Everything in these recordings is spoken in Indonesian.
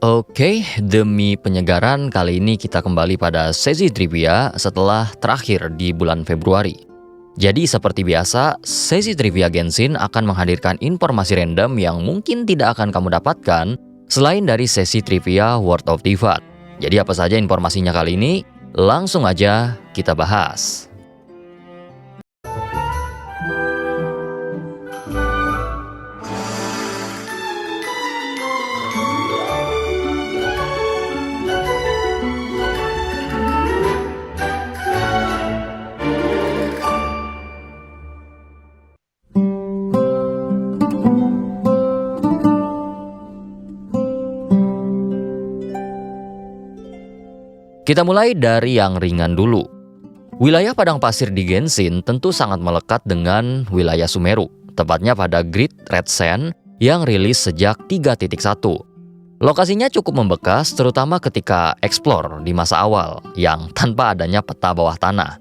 Oke, demi penyegaran kali ini kita kembali pada sesi trivia setelah terakhir di bulan Februari. Jadi seperti biasa, sesi trivia Genshin akan menghadirkan informasi random yang mungkin tidak akan kamu dapatkan selain dari sesi trivia World of Teyvat. Jadi apa saja informasinya kali ini? Langsung aja kita bahas. Kita mulai dari yang ringan dulu. Wilayah padang pasir di Genshin tentu sangat melekat dengan wilayah Sumeru, tepatnya pada Great Red Sand yang rilis sejak 3.1. Lokasinya cukup membekas terutama ketika eksplor di masa awal yang tanpa adanya peta bawah tanah.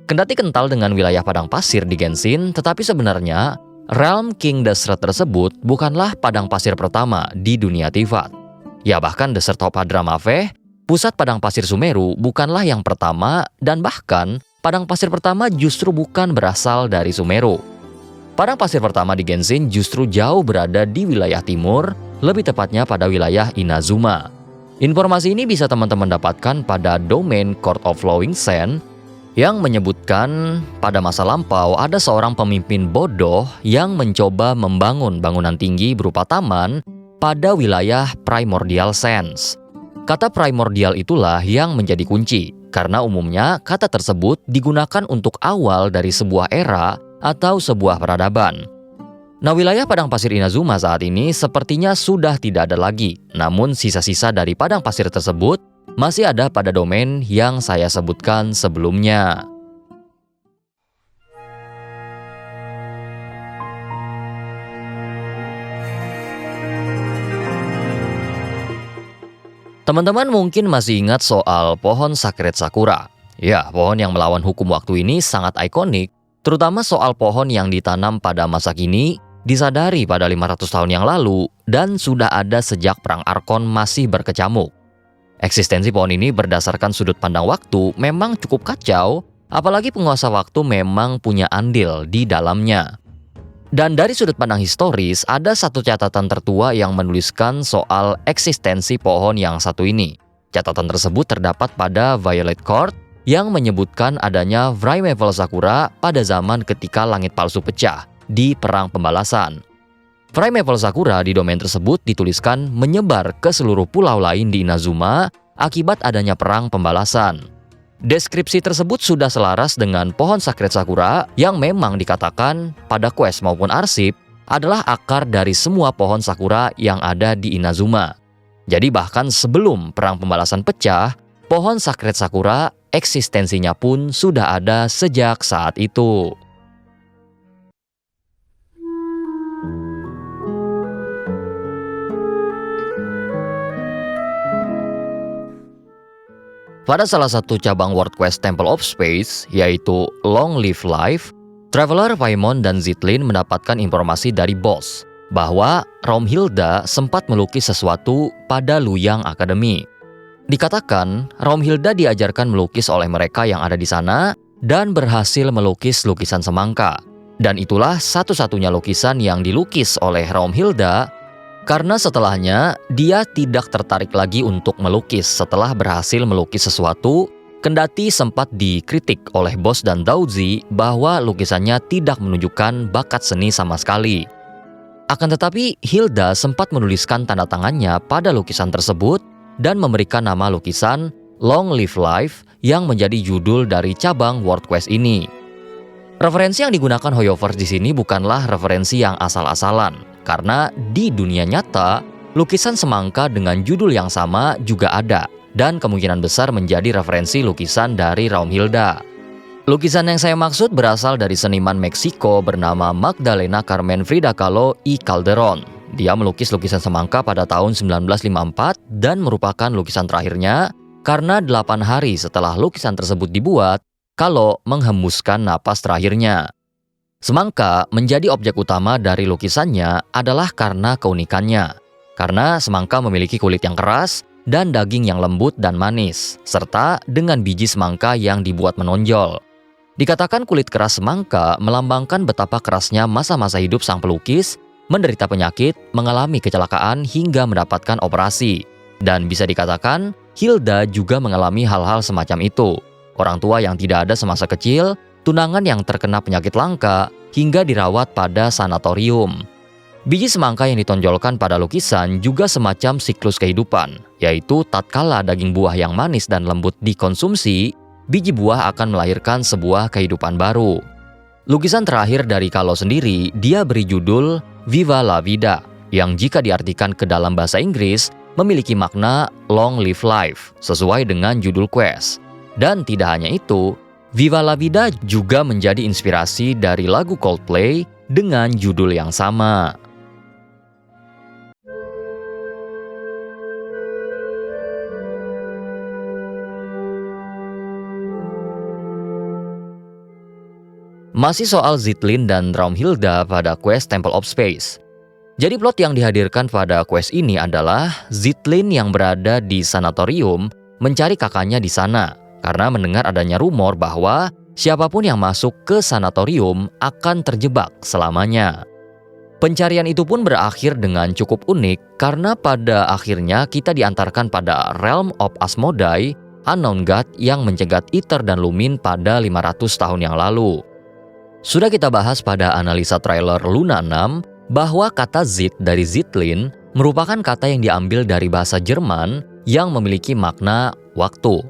Kendati kental dengan wilayah padang pasir di Genshin, tetapi sebenarnya Realm King Desert tersebut bukanlah padang pasir pertama di dunia Teyvat. Ya bahkan Desert of Hadramave, pusat padang pasir Sumeru, bukanlah yang pertama, dan bahkan padang pasir pertama justru bukan berasal dari Sumeru. Padang pasir pertama di Genshin justru jauh berada di wilayah timur, lebih tepatnya pada wilayah Inazuma. Informasi ini bisa teman-teman dapatkan pada domain Court of Flowing Sand yang menyebutkan pada masa lampau ada seorang pemimpin bodoh yang mencoba membangun bangunan tinggi berupa taman pada wilayah Primordial Sands. Kata primordial itulah yang menjadi kunci, karena umumnya kata tersebut digunakan untuk awal dari sebuah era atau sebuah peradaban. Nah, wilayah padang pasir Inazuma saat ini sepertinya sudah tidak ada lagi, namun sisa-sisa dari padang pasir tersebut masih ada pada domain yang saya sebutkan sebelumnya. Teman-teman mungkin masih ingat soal pohon Sacred Sakura. Ya, pohon yang melawan hukum waktu ini sangat ikonik, terutama soal pohon yang ditanam pada masa kini, disadari pada 500 tahun yang lalu, dan sudah ada sejak Perang Arkon masih berkecamuk. Eksistensi pohon ini berdasarkan sudut pandang waktu memang cukup kacau, apalagi penguasa waktu memang punya andil di dalamnya. Dan dari sudut pandang historis, ada satu catatan tertua yang menuliskan soal eksistensi pohon yang satu ini. Catatan tersebut terdapat pada Violet Court yang menyebutkan adanya Primeval Sakura pada zaman ketika langit palsu pecah di Perang Pembalasan. Primeval Sakura di domain tersebut dituliskan menyebar ke seluruh pulau lain di Inazuma akibat adanya Perang Pembalasan. Deskripsi tersebut sudah selaras dengan pohon Sacred Sakura yang memang dikatakan pada quest maupun arsip adalah akar dari semua pohon sakura yang ada di Inazuma. Jadi bahkan sebelum Perang Pembalasan pecah, pohon Sacred Sakura eksistensinya pun sudah ada sejak saat itu. Pada salah satu cabang World Quest Temple of Space, yaitu Long Live Life, Traveler Paimon dan Zidlin mendapatkan informasi dari bos bahwa Raumhilda sempat melukis sesuatu pada Luyang Academy. Dikatakan, Raumhilda diajarkan melukis oleh mereka yang ada di sana dan berhasil melukis lukisan semangka. Dan itulah satu-satunya lukisan yang dilukis oleh Raumhilda, karena setelahnya, dia tidak tertarik lagi untuk melukis setelah berhasil melukis sesuatu, kendati sempat dikritik oleh bos dan Daozi bahwa lukisannya tidak menunjukkan bakat seni sama sekali. Akan tetapi, Hilda sempat menuliskan tanda tangannya pada lukisan tersebut dan memberikan nama lukisan Long Live Life yang menjadi judul dari cabang World Quest ini. Referensi yang digunakan Hoyoverse di sini bukanlah referensi yang asal-asalan. Karena di dunia nyata, lukisan semangka dengan judul yang sama juga ada dan kemungkinan besar menjadi referensi lukisan dari Raumhilda. Lukisan yang saya maksud berasal dari seniman Meksiko bernama Magdalena Carmen Frida Kahlo y Calderón. Dia melukis lukisan semangka pada tahun 1954 dan merupakan lukisan terakhirnya karena 8 hari setelah lukisan tersebut dibuat, Kahlo menghembuskan napas terakhirnya. Semangka menjadi objek utama dari lukisannya adalah karena keunikannya. karena semangka memiliki kulit yang keras dan daging yang lembut dan manis, serta dengan biji semangka yang dibuat menonjol. Dikatakan kulit keras semangka melambangkan betapa kerasnya masa-masa hidup sang pelukis, menderita penyakit, mengalami kecelakaan hingga mendapatkan operasi. Dan bisa dikatakan, Hilda juga mengalami hal-hal semacam itu. Orang tua yang tidak ada semasa kecil, tunangan yang terkena penyakit langka, hingga dirawat pada sanatorium. Biji semangka yang ditonjolkan pada lukisan juga semacam siklus kehidupan, yaitu tatkala daging buah yang manis dan lembut dikonsumsi, biji buah akan melahirkan sebuah kehidupan baru. Lukisan terakhir dari Kahlo sendiri, dia beri judul Viva la Vida, yang jika diartikan ke dalam bahasa Inggris, memiliki makna Long Live Life, sesuai dengan judul quest. Dan tidak hanya itu, Viva la Vida juga menjadi inspirasi dari lagu Coldplay dengan judul yang sama. Masih soal Zithlin dan Raumhilda pada quest Temple of Space. Jadi plot yang dihadirkan pada quest ini adalah Zithlin yang berada di sanatorium mencari kakaknya di sana karena mendengar adanya rumor bahwa siapapun yang masuk ke sanatorium akan terjebak selamanya. Pencarian itu pun berakhir dengan cukup unik karena pada akhirnya kita diantarkan pada Realm of Asmodai, Unknown God yang mencegat Aether dan Lumin pada 500 tahun yang lalu. Sudah kita bahas pada analisa trailer Luna 6 bahwa kata Zit dari Zithlin merupakan kata yang diambil dari bahasa Jerman yang memiliki makna waktu.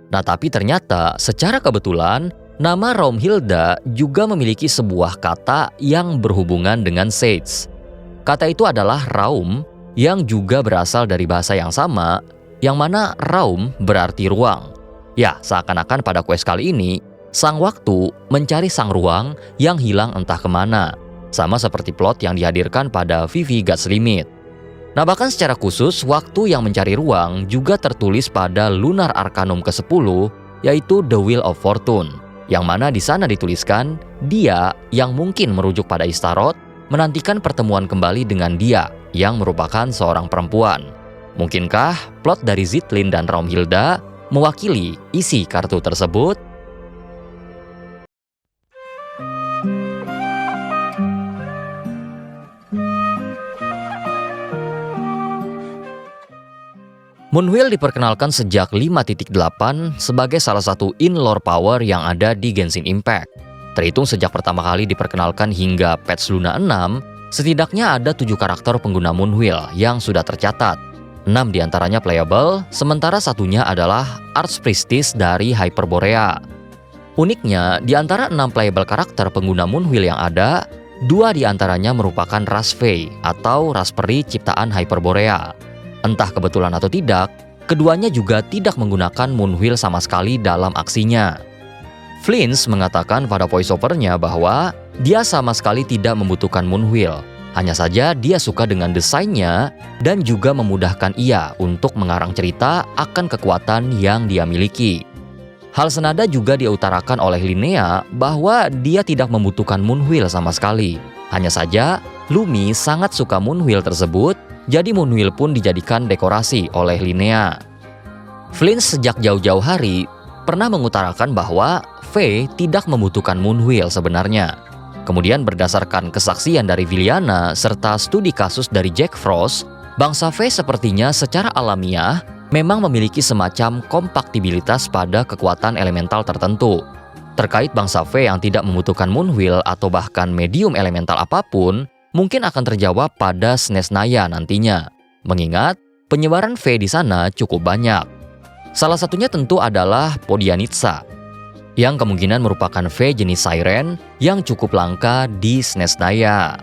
Nah, tapi ternyata secara kebetulan nama Raumhilda juga memiliki sebuah kata yang berhubungan dengan Sage. Kata itu adalah Raum yang juga berasal dari bahasa yang sama, yang mana Raum berarti ruang. Ya, seakan-akan pada quest kali ini sang waktu mencari sang ruang yang hilang entah kemana, sama seperti plot yang dihadirkan pada Vivi God's Limit. Nah, bahkan secara khusus, waktu yang mencari ruang juga tertulis pada Lunar Arcanum ke-10, yaitu The Wheel of Fortune, yang mana di sana dituliskan dia yang mungkin merujuk pada Istaroth menantikan pertemuan kembali dengan dia yang merupakan seorang perempuan. Mungkinkah plot dari Zithlin dan Raumhilda mewakili isi kartu tersebut? Moonwheel diperkenalkan sejak 5.8 sebagai salah satu in-lore power yang ada di Genshin Impact. Terhitung sejak pertama kali diperkenalkan hingga patch Luna 6, setidaknya ada 7 karakter pengguna Moonwheel yang sudah tercatat. 6 diantaranya playable, sementara satunya adalah Archpriestess dari Hyperborea. Uniknya, di antara 6 playable karakter pengguna Moonwheel yang ada, 2 diantaranya merupakan ras Fey atau ras peri ciptaan Hyperborea. Entah kebetulan atau tidak, keduanya juga tidak menggunakan Moonwheel sama sekali dalam aksinya. Flints mengatakan pada voiceover-nya bahwa dia sama sekali tidak membutuhkan Moonwheel. Hanya saja dia suka dengan desainnya dan juga memudahkan ia untuk mengarang cerita akan kekuatan yang dia miliki. Hal senada juga diutarakan oleh Linnea bahwa dia tidak membutuhkan Moonwheel sama sekali. Hanya saja, Lumi sangat suka Moonwheel tersebut, jadi Moonwheel pun dijadikan dekorasi oleh Linnea. Flints sejak jauh-jauh hari pernah mengutarakan bahwa Faye tidak membutuhkan Moonwheel sebenarnya. Kemudian berdasarkan kesaksian dari Viliana serta studi kasus dari Jack Frost, bangsa Faye sepertinya secara alamiah memang memiliki semacam kompaktibilitas pada kekuatan elemental tertentu. Terkait bangsa Faye yang tidak membutuhkan Moonwheel atau bahkan medium elemental apapun, mungkin akan terjawab pada SNES Naya nantinya, mengingat penyebaran Faye di sana cukup banyak. Salah satunya tentu adalah Podianitsa, yang kemungkinan merupakan Faye jenis Siren yang cukup langka di SNES Naya.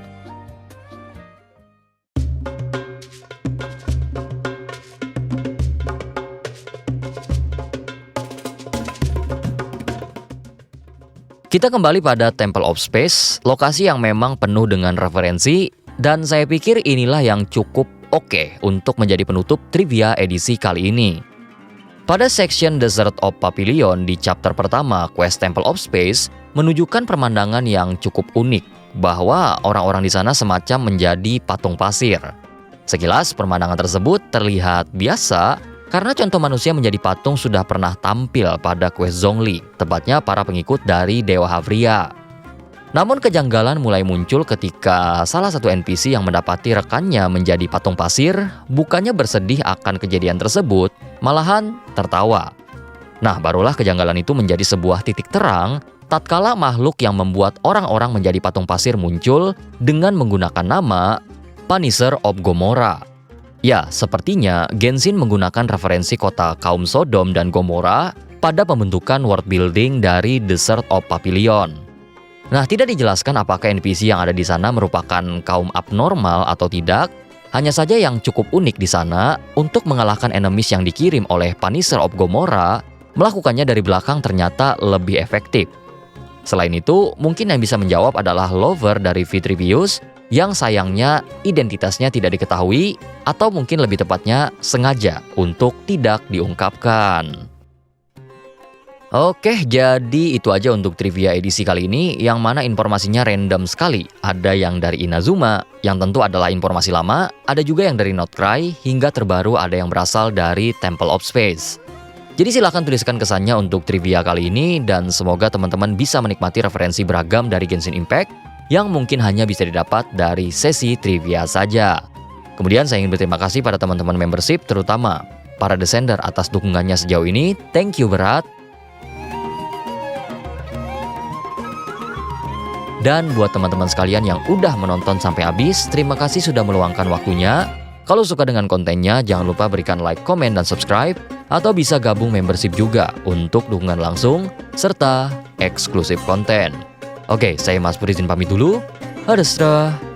Kita kembali pada Temple of Space, lokasi yang memang penuh dengan referensi, dan saya pikir inilah yang cukup oke untuk menjadi penutup trivia edisi kali ini. Pada section Desert of Papillon di chapter pertama Quest Temple of Space menunjukkan pemandangan yang cukup unik, bahwa orang-orang di sana semacam menjadi patung pasir. Sekilas, pemandangan tersebut terlihat biasa karena contoh manusia menjadi patung sudah pernah tampil pada quest Zhongli, tepatnya para pengikut dari Dewa Havria. Namun kejanggalan mulai muncul ketika salah satu NPC yang mendapati rekannya menjadi patung pasir bukannya bersedih akan kejadian tersebut, malahan tertawa. Nah, barulah kejanggalan itu menjadi sebuah titik terang tatkala makhluk yang membuat orang-orang menjadi patung pasir muncul dengan menggunakan nama Punisher of Gomorrah. Ya, sepertinya Genshin menggunakan referensi kota kaum Sodom dan Gomorrah pada pembentukan world building dari Desert of Papillon. Nah, tidak dijelaskan apakah NPC yang ada di sana merupakan kaum abnormal atau tidak. Hanya saja yang cukup unik di sana, untuk mengalahkan enemies yang dikirim oleh Punisher of Gomorrah, melakukannya dari belakang ternyata lebih efektif. Selain itu, mungkin yang bisa menjawab adalah lover dari Vitrivius yang sayangnya identitasnya tidak diketahui atau mungkin lebih tepatnya sengaja untuk tidak diungkapkan. Oke, jadi itu aja untuk trivia edisi kali ini yang mana informasinya random sekali. Ada yang dari Inazuma, yang tentu adalah informasi lama, ada juga yang dari Notcry, hingga terbaru ada yang berasal dari Temple of Space. Jadi silahkan tuliskan kesannya untuk trivia kali ini dan semoga teman-teman bisa menikmati referensi beragam dari Genshin Impact yang mungkin hanya bisa didapat dari sesi trivia saja. Kemudian saya ingin berterima kasih pada teman-teman membership, terutama para descender atas dukungannya sejauh ini. Thank you berat. Dan buat teman-teman sekalian yang udah menonton sampai habis, terima kasih sudah meluangkan waktunya. Kalau suka dengan kontennya, jangan lupa berikan like, komen, dan subscribe, atau bisa gabung membership juga untuk dukungan langsung, serta eksklusif konten. Oke, saya Mas Puri izin pamit dulu. Adestra.